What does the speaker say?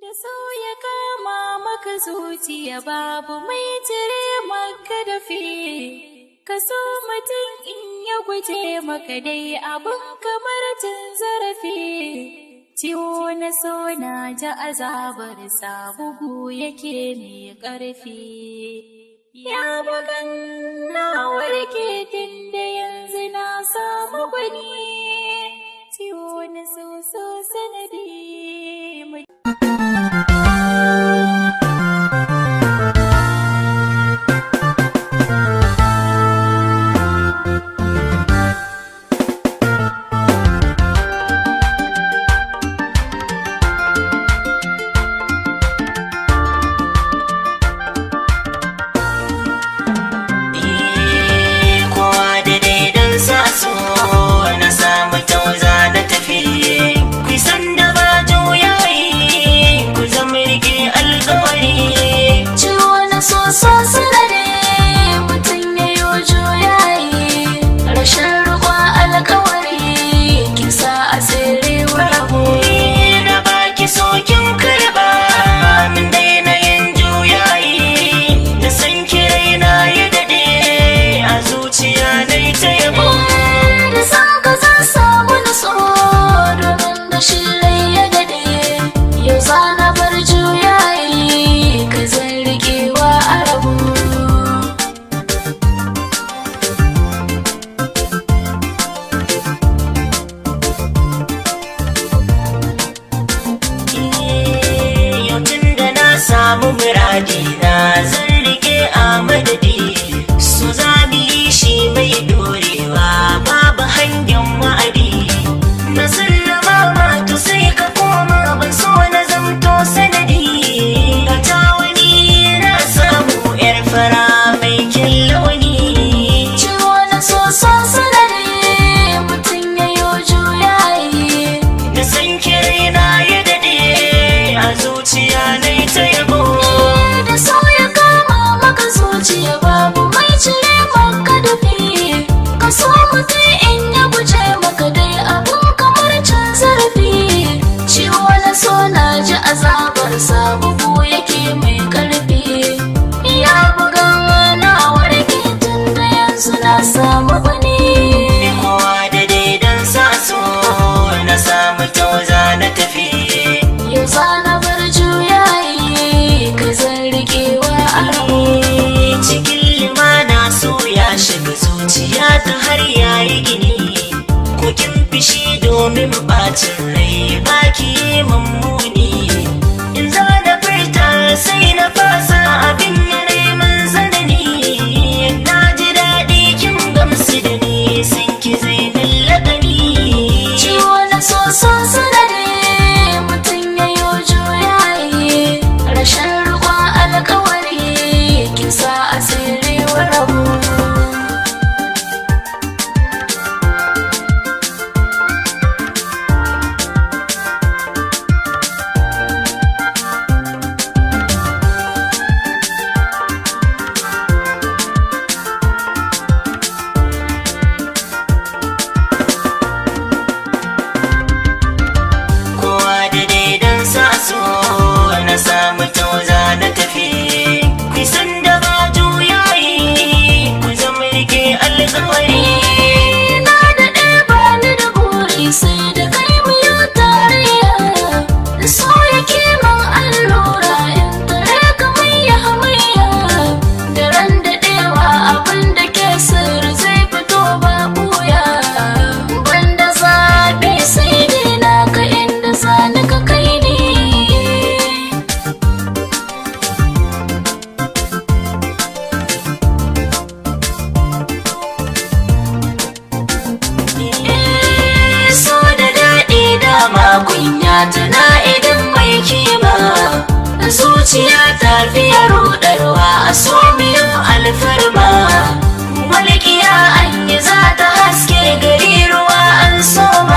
Da so ya kama maka zuciya babu mai cire maka dafi. Ka so mutum in ya guje maka dai abin kamar cin zarafi. Ciwo na so na ji azabar sa bugu yake mai ƙarfi. Ya bugan na warke tun da yanzu na samu gwani. Ciwo na so sanadi. samu muradina zan rike a madadi su zabi shi mai dorewa babu hangen wa'adi na sallama matu sai ka koma ban so na zamto sanadi ga ta wani na samu yar fara mai kyan launi ciwo na so sanadi mutum ya yo juyayi da san kirina ya dade a zuciya na ta yabo da so ya kama maka zuciya babu mai cire maka dafi ka so mutum in ya guje maka dai abun kamar cin zarafi ciwo na so na ji azabar sa bugu yake mai karfi ya buga na warke tun da yanzu na samu bane kowa da daidan sa so na samu tauza na tafi yau zana bar juyayi ka zan rikewa a rabu cikin limana so ya shiga zuciya ta har yayi gini kokin fishi domin bacin rai baki mummuni in za na furta sai na fasa abin ya neman zanani na ji daɗi kin gamsu da ni sun ki zai lallagani ciwo na so sanadi mutum ya yo juyayi rashin riƙon alƙawari kisa asiri wa rabu kowa da daidan sa so na samu tauza na tafi ku san da ba juyayi ku zama rike alƙawari na daɗe ba ni da buri sai da kai mu yi tarayya da so yake man allura in tare ka mai ya hamayya da ran daɗewa abin da ke sirri zai fito ba buya banda zaɓi sai dai naka inda sani ka kai ni so da daɗi dama kunya tana idan mai kima zuciya ta fiye ruɗarwa a so miyo alfarma walƙiya an yi za ta haske gari ruwa an soma